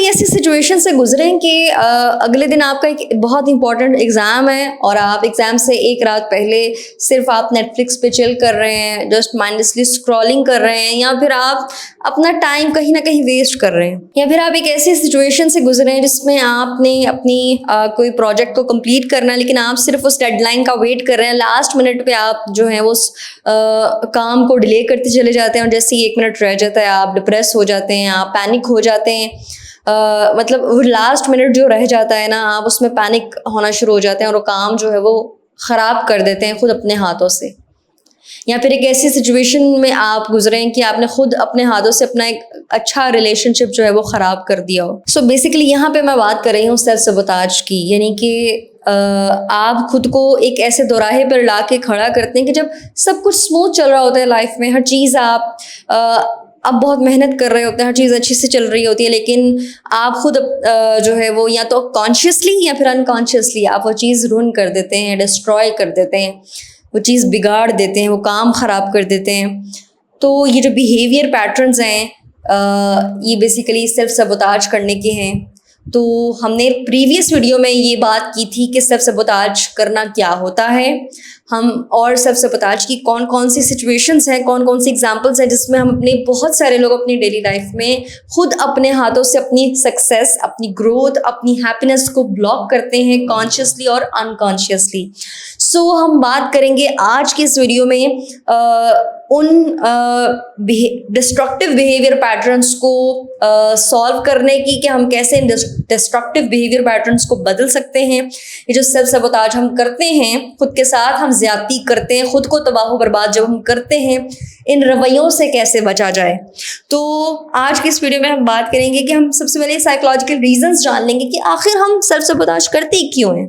कभी ऐसी सिचुएशन से गुजरे कि अगले दिन आपका एक बहुत इंपॉर्टेंट एग्ज़ाम है और आप एग्ज़ाम से एक रात पहले सिर्फ आप नेटफ्लिक्स पे चिल कर रहे हैं, जस्ट माइंडलेसली स्क्रॉलिंग कर रहे हैं, या फिर आप अपना टाइम कहीं ना कहीं वेस्ट कर रहे हैं, या फिर आप एक ऐसी सिचुएशन से गुजरे हैं जिसमें आपने अपनी कोई प्रोजेक्ट को कंप्लीट करना है लेकिन आप सिर्फ उस डेडलाइन का वेट कर रहे हैं, लास्ट मिनट पे आप जो है वो काम को डिले करते चले जाते हैं और जैसे ही 1 मिनट रह जाता है आप डिप्रेस हो जाते हैं, आप पैनिक हो जाते हैं। मतलब वो लास्ट मिनट जो रह जाता है ना, आप उसमें पैनिक होना शुरू हो जाते हैं और वो काम जो है वो ख़राब कर देते हैं खुद अपने हाथों से। या फिर एक ऐसी सिचुएशन में आप गुजरे हैं कि आपने खुद अपने हाथों से अपना एक अच्छा रिलेशनशिप जो है वो ख़राब कर दिया हो। सो बेसिकली यहाँ पे मैं बात कर रही हूँ सेल्फ सबोटाज की, यानी कि आप खुद को एक ऐसे दोराहे पर ला के खड़ा करते हैं कि जब सब कुछ स्मूथ चल रहा होता है लाइफ में, हर चीज़ आप बहुत मेहनत कर रहे होते हैं, हर चीज़ अच्छी से चल रही होती है, लेकिन आप खुद जो है वो या तो कॉन्शियसली या फिर अनकॉन्शियसली आप वो चीज़ रूइन कर देते हैं, डिस्ट्रॉय कर देते हैं, वो चीज़ बिगाड़ देते हैं, वो काम ख़राब कर देते हैं। तो ये जो बिहेवियर पैटर्न्स हैं ये बेसिकली सेल्फ सबोटाज करने के हैं। तो हमने प्रीवियस वीडियो में ये बात की थी कि सेल्फ सबोटाज करना क्या होता है, हम और सेल्फ सबोटाज की कौन कौन सी सिचुएशंस हैं, कौन कौन सी एग्जांपल्स हैं जिसमें हम अपने बहुत सारे लोग अपनी डेली लाइफ में खुद अपने हाथों से अपनी सक्सेस, अपनी ग्रोथ, अपनी हैप्पीनेस को ब्लॉक करते हैं कॉन्शियसली और अनकॉन्शियसली। सो हम बात करेंगे आज की इस वीडियो में उन डिस्ट्रक्टिव बिहेवियर पैटर्न्स को सॉल्व करने की कि हम कैसे इन डिस्ट्रक्टिव बिहेवियर पैटर्न्स को बदल सकते हैं। ये जो सेल्फ सबोटाज हम करते हैं, खुद के साथ हम ज्यादती करते हैं, खुद को तबाह बर्बाद जब हम करते हैं, इन रवैयों से कैसे बचा जाए। तो आज की इस वीडियो में हम बात करेंगे कि हम सबसे पहले साइकोलॉजिकल रीजंस जान लेंगे कि आखिर हम सेल्फ सबोटाज करते क्यों हैं,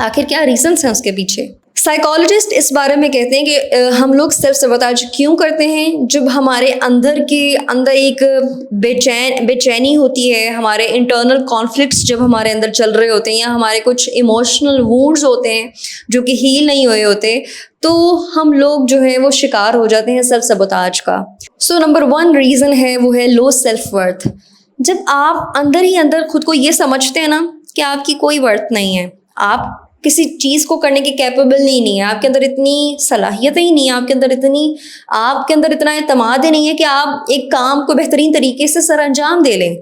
आखिर क्या रीजंस हैं उसके पीछे। साइकोलॉजिस्ट इस बारे में कहते हैं कि हम लोग सेल्फ सबोटाज क्यों करते हैं। जब हमारे अंदर एक बेचैनी होती है, हमारे इंटरनल कॉन्फ्लिक्ट्स जब हमारे अंदर चल रहे होते हैं, या हमारे कुछ इमोशनल वुंड्स होते हैं जो कि हील नहीं हुए होते, तो हम लोग जो है वो शिकार हो जाते हैं सेल्फ सबोटाज का। सो नंबर 1 रीज़न है वो है लो सेल्फ वर्थ। जब आप अंदर ही अंदर खुद को ये समझते हैं ना कि आपकी कोई वर्थ नहीं है, आप किसी चीज़ को करने के कैपेबल नहीं है, आपके अंदर इतनी सलाहियत ही नहीं है, आपके अंदर इतना एतमाद ही नहीं है कि आप एक काम को बेहतरीन तरीके से सर अंजाम दे लें।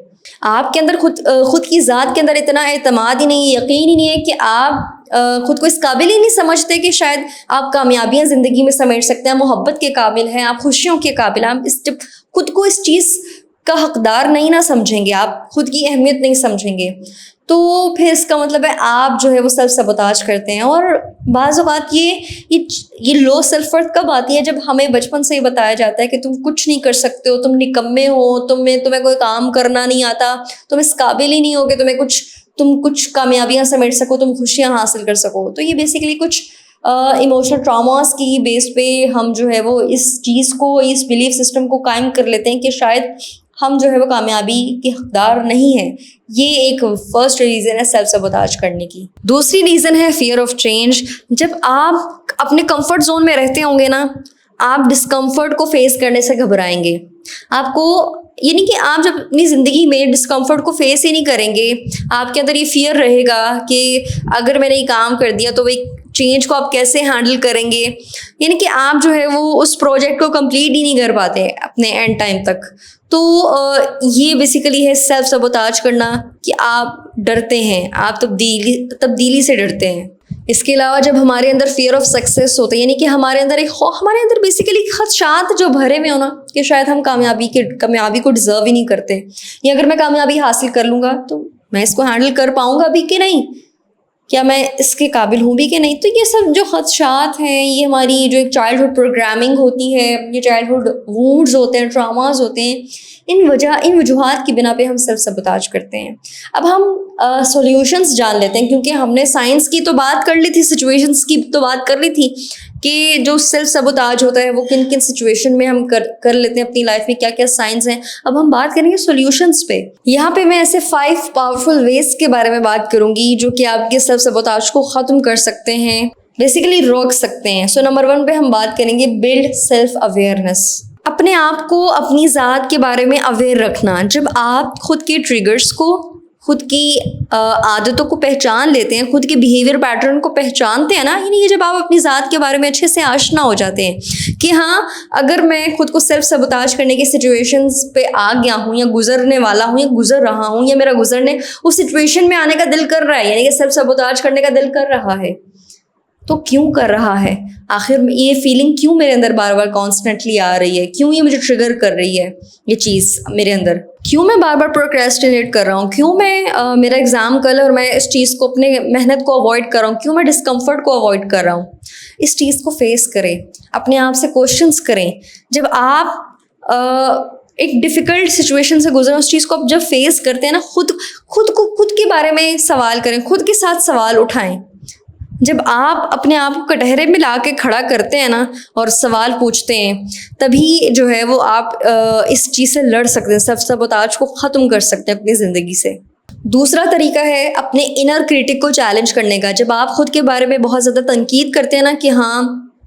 आपके अंदर खुद की ज़ात के अंदर इतना एतमाद ही नहीं है, यकीन ही नहीं है कि आप खुद को इस काबिल ही नहीं समझते कि शायद आप कामयाबियाँ ज़िंदगी में समेट सकते हैं, मोहब्बत के काबिल हैं, आप खुशियों के काबिल हैं। आप जब खुद को इस चीज़ का हकदार नहीं ना समझेंगे, आप खुद की अहमियत नहीं समझेंगे, तो फिर इसका मतलब है आप जो है वो सेल्फ सबोटाज करते हैं। और बाज़ औक़ात ये लो सेल्फ वर्थ कब आती है, जब हमें बचपन से ही बताया जाता है कि तुम कुछ नहीं कर सकते हो, तुम निकम्मे हो, तुम्हें कोई काम करना नहीं आता, तुम इस काबिल ही नहीं होगे, तुम कुछ कामयाबियाँ समेट सको, तुम खुशियाँ हासिल कर सको। तो ये बेसिकली कुछ इमोशनल ट्रॉमास की बेस पे हम जो है वो इस चीज़ को, इस बिलीफ सिस्टम को कायम कर लेते हैं कि शायद हम जो है वो कामयाबी के हकदार नहीं है। ये एक फर्स्ट रीज़न है सेल्फ सबोटाज करने की। दूसरी रीज़न है फियर ऑफ चेंज। जब आप अपने कंफर्ट जोन में रहते होंगे ना, आप डिस्कम्फर्ट को फेस करने से घबराएंगे। आपको यानी कि आप जब अपनी ज़िंदगी में डिस्कम्फर्ट को फेस ही नहीं करेंगे, आपके अंदर ये फियर रहेगा कि अगर मैंने ये काम कर दिया तो वो एक चेंज को आप कैसे हैंडल करेंगे, यानी कि आप जो है वो उस प्रोजेक्ट को कंप्लीट ही नहीं कर पाते अपने एंड टाइम तक। तो ये बेसिकली है सेल्फ सबोटाज करना कि आप डरते हैं, आप तब्दीली से डरते हैं। इसके अलावा जब हमारे अंदर फियर ऑफ सक्सेस होता है, यानी कि हमारे अंदर बेसिकली खदशात जो भरे हुए हो ना कि शायद हम कामयाबी को डिज़र्व ही नहीं करते, या अगर मैं कामयाबी हासिल कर लूँगा तो मैं इसको हैंडल कर पाऊँगा भी कि नहीं, क्या मैं इसके काबिल हूँ भी कि नहीं। तो ये सब जो खदशात हैं, ये हमारी जो एक चाइल्डहुड प्रोग्रामिंग होती है, ये चाइल्डहुड वुंड्स होते हैं, ट्रॉमास होते हैं, इन वजूहात की बिना पे हम सेल्फ सबोटाज करते हैं। अब हम सॉल्यूशंस जान लेते हैं, क्योंकि हमने साइंस की तो बात कर ली थी, सिचुएशंस की तो बात कर ली थी कि जो सेल्फ सबोटाज होता है वो किन किन सिचुएशन में हम कर लेते हैं अपनी लाइफ में, क्या क्या साइंस हैं। अब हम बात करेंगे सॉल्यूशंस पे। यहाँ पे मैं ऐसे 5 पावरफुल वेज के बारे में बात करूंगी जो कि आपके सेल्फ सबोटाज को ख़त्म कर सकते हैं, बेसिकली रोक सकते हैं। सो नंबर 1 पे हम बात करेंगे बिल्ड सेल्फ अवेयरनेस। اپنے آپ کو اپنی ذات کے بارے میں اویئر رکھنا. جب آپ خود کے ٹریگرز کو, خود کی عادتوں کو پہچان لیتے ہیں, خود کے بیہیویئر پیٹرن کو پہچانتے ہیں نا, یعنی یہ جب آپ اپنی ذات کے بارے میں اچھے سے آشنا ہو جاتے ہیں کہ ہاں اگر میں خود کو سیلف سبوتاج کرنے کی سچویشنز پہ آ گیا ہوں یا گزرنے والا ہوں یا گزر رہا ہوں یا میرا گزرنے اس سچویشن میں آنے کا دل کر رہا ہے, یعنی کہ سیلف سبوتاج کرنے کا دل کر رہا ہے, تو کیوں کر رہا ہے؟ آخر یہ فیلنگ کیوں میرے اندر بار بار کانسٹنٹلی آ رہی ہے؟ کیوں یہ مجھے ٹریگر کر رہی ہے یہ چیز میرے اندر؟ کیوں میں بار بار پروکریسٹینیٹ کر رہا ہوں؟ کیوں میں میرا ایگزام کل اور میں اس چیز کو اپنے محنت کو اوائڈ کر رہا ہوں؟ کیوں میں ڈسکمفرٹ کو اوائڈ کر رہا ہوں؟ اس چیز کو فیس کریں, اپنے آپ سے کوشچنس کریں. جب آپ ایک ڈیفیکلٹ سچویشن سے گزرے, اس چیز کو آپ جب فیس کرتے ہیں نا, خود کے بارے میں سوال کریں, خود کے ساتھ سوال اٹھائیں. جب آپ اپنے آپ کو کٹہرے میں لا کے کھڑا کرتے ہیں نا اور سوال پوچھتے ہیں, تبھی جو ہے وہ آپ اس چیز سے لڑ سکتے ہیں, سیلف سبوتاج کو ختم کر سکتے ہیں اپنی زندگی سے. دوسرا طریقہ ہے اپنے انر کرٹک کو چیلنج کرنے کا. جب آپ خود کے بارے میں بہت زیادہ تنقید کرتے ہیں نا کہ ہاں,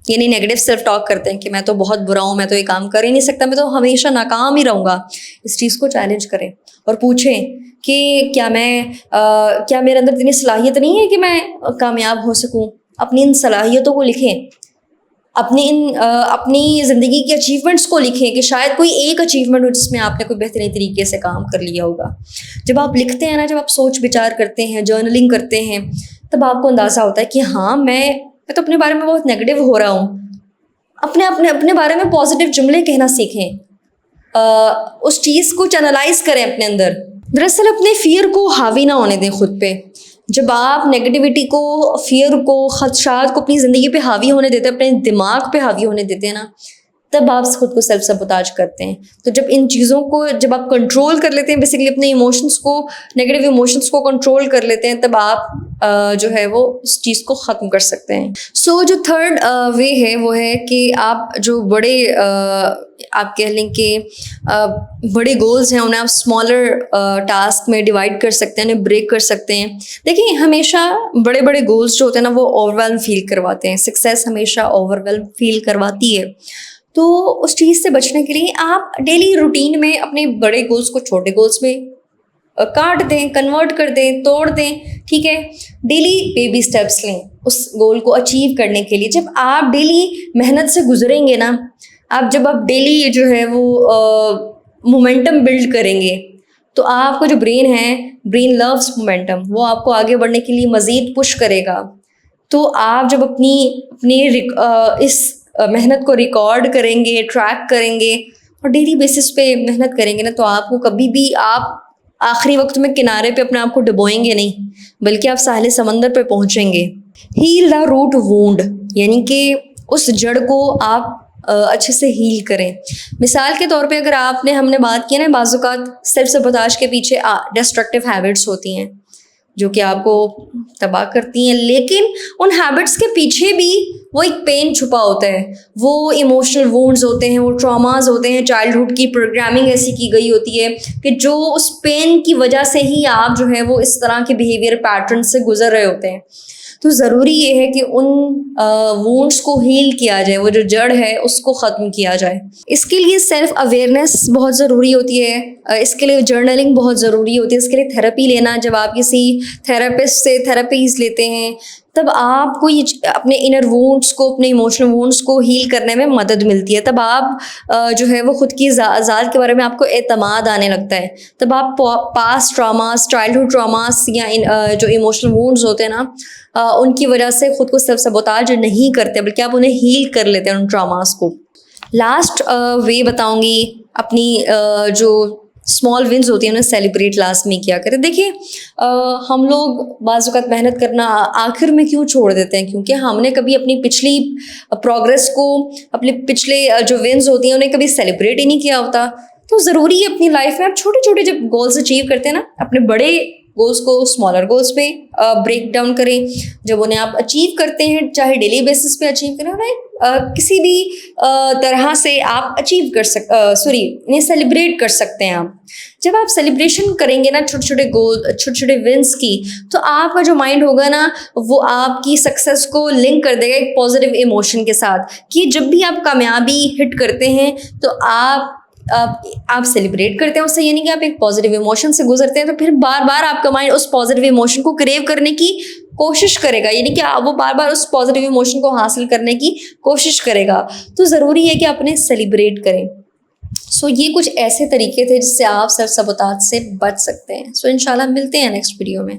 یعنی نیگیٹو سیلف ٹاک کرتے ہیں کہ میں تو بہت برا ہوں, میں تو یہ کام کر ہی نہیں سکتا, میں تو ہمیشہ ناکام ہی رہوں گا, اس چیز کو چیلنج کریں اور پوچھیں کہ کیا میرے اندر اتنی صلاحیت نہیں ہے کہ میں کامیاب ہو سکوں. اپنی ان صلاحیتوں کو لکھیں, اپنی زندگی کی اچیومنٹس کو لکھیں کہ شاید کوئی ایک اچیومنٹ ہو جس میں آپ نے کوئی بہترین طریقے سے کام کر لیا ہوگا. جب آپ لکھتے ہیں نا, جب آپ سوچ بچار کرتے ہیں, جرنلنگ کرتے ہیں, تب آپ کو اندازہ ہوتا ہے کہ ہاں میں تو اپنے بارے میں بہت نیگیٹو ہو رہا ہوں. اپنے بارے میں پازیٹیو جملے کہنا سیکھیں, اس چیز کو چینلائز کریں اپنے اندر. دراصل اپنے فیئر کو حاوی نہ ہونے دیں خود پہ. جب آپ نیگیٹیوٹی کو, فیئر کو, خدشات کو اپنی زندگی پہ حاوی ہونے دیتے ہیں, اپنے دماغ پہ حاوی ہونے دیتے ہیں نا, تب آپ خود کو سیلف سبوتاج کرتے ہیں. تو جب ان چیزوں کو جب آپ کنٹرول کر لیتے ہیں, بیسیکلی اپنے ایموشنس کو, نیگیٹو ایموشنس کو کنٹرول کر لیتے ہیں, تب آپ جو ہے وہ اس چیز کو ختم کر سکتے ہیں. سو جو تھرڈ وے ہے وہ ہے کہ آپ جو بڑے آپ کہہ لیں کہ بڑے گولز ہیں انہیں آپ اسمالر ٹاسک میں ڈیوائڈ کر سکتے ہیں, انہیں بریک کر سکتے ہیں. دیکھیں ہمیشہ بڑے گولز جو ہوتے ہیں نا وہ اوور ویلم فیل کرواتے ہیں, سکسیس ہمیشہ اوور ویلم فیل کرواتی ہے. تو اس چیز سے بچنے کے لیے آپ ڈیلی روٹین میں اپنے بڑے گولز کو چھوٹے گولز میں کاٹ دیں, کنورٹ کر دیں, توڑ دیں, ٹھیک ہے. ڈیلی بیبی اسٹیپس لیں اس گول کو اچیو کرنے کے لیے. جب آپ ڈیلی محنت سے گزریں گے نا, جب آپ ڈیلی جو ہے وہ مومنٹم بلڈ کریں گے, تو آپ کا جو برین ہے, برین لوز مومنٹم, وہ آپ کو آگے بڑھنے کے لیے مزید پش کرے گا. تو آپ جب اپنی اس محنت کو ریکارڈ کریں گے, ٹریک کریں گے اور ڈیلی بیسس پہ محنت کریں گے نا, تو آپ کو کبھی بھی آپ آخری وقت میں کنارے پہ اپنے آپ کو ڈبوئیں گے نہیں, بلکہ آپ ساحل سمندر پہ پہنچیں گے. ہیل دا روٹ وونڈ, یعنی کہ اس جڑ کو آپ اچھے سے ہیل کریں. مثال کے طور پہ اگر ہم نے بات کی نا, بعض اوقات سیلف سبوتاج کے پیچھے ڈسٹرکٹیو ہیبٹس ہوتی ہیں جو کہ آپ کو تباہ کرتی ہیں, لیکن ان ہیبٹس کے پیچھے بھی وہ ایک پین چھپا ہوتا ہے, وہ ایموشنل وونڈز ہوتے ہیں, وہ ٹراماز ہوتے ہیں, چائلڈہڈ کی پروگرامنگ ایسی کی گئی ہوتی ہے کہ جو اس پین کی وجہ سے ہی آپ جو ہے وہ اس طرح کے بیہیویئر پیٹرن سے گزر رہے ہوتے ہیں. تو ضروری یہ ہے کہ ان وونڈس کو ہیل کیا جائے, وہ جو جڑ ہے اس کو ختم کیا جائے. اس کے لیے سیلف اویئرنیس بہت ضروری ہوتی ہے, اس کے لیے جرنلنگ بہت ضروری ہوتی ہے, اس کے لیے تھیراپی لینا. جب آپ کسی تھراپسٹ سے تھراپیز لیتے ہیں تب آپ کو یہ اپنے انر وونڈس کو, اپنے ایموشنل وونڈس کو ہیل کرنے میں مدد ملتی ہے. تب آپ جو ہے وہ خود کی ذات کے بارے میں آپ کو اعتماد آنے لگتا ہے. تب آپ پاسٹ ٹراماز, چائلڈہڈ ٹراماز یا جو ایموشنل وونڈز ہوتے ہیں نا, ان کی وجہ سے خود کو سیلف سبوتاج نہیں کرتے, بلکہ آپ انہیں ہیل کر لیتے ہیں ان ٹراماز کو. لاسٹ وے بتاؤں گی, اپنی جو اسمال ونز ہوتی ہیں انہیں سیلیبریٹ لازمی کیا کریں. دیکھیں ہم لوگ بعض اوقات محنت کرنا آخر میں کیوں چھوڑ دیتے ہیں, کیونکہ ہم نے کبھی اپنی پچھلی پروگرس کو, اپنے پچھلے جو ونز ہوتی ہیں انہیں کبھی سیلیبریٹ ہی نہیں کیا ہوتا. تو ضروری ہے اپنی لائف میں آپ چھوٹے چھوٹے جب گولز اچیو کرتے ہیں نا, اپنے بڑے गोल्स को स्मॉलर गोल्स पे ब्रेक डाउन करें. जब उन्हें आप अचीव करते हैं, चाहे डेली बेसिस पे अचीव करें, उन्हें किसी भी तरह से आप अचीव कर इन्हें सेलिब्रेट कर सकते हैं आप. जब आप सेलिब्रेशन करेंगे ना छोटे छोटे गोल, छोटे छोटे विंस की, तो आपका जो माइंड होगा ना वो आपकी सक्सेस को लिंक कर देगा एक पॉजिटिव इमोशन के साथ, कि जब भी आप कामयाबी हिट करते हैं तो आप सेलिब्रेट करते हैं उससे, यानी कि आप एक पॉजिटिव इमोशन से गुजरते हैं, तो फिर बार बार आपका माइंड उस पॉजिटिव इमोशन को क्रेव करने की कोशिश करेगा, यानी कि वो बार बार उस पॉजिटिव इमोशन को हासिल करने की कोशिश करेगा. तो ज़रूरी है कि आप उन्हें सेलिब्रेट करें. सो ये कुछ ऐसे तरीके थे जिससे आप सेल्फ सबोटाज से बच सकते हैं. सो इंशाल्लाह मिलते हैं नेक्स्ट वीडियो में.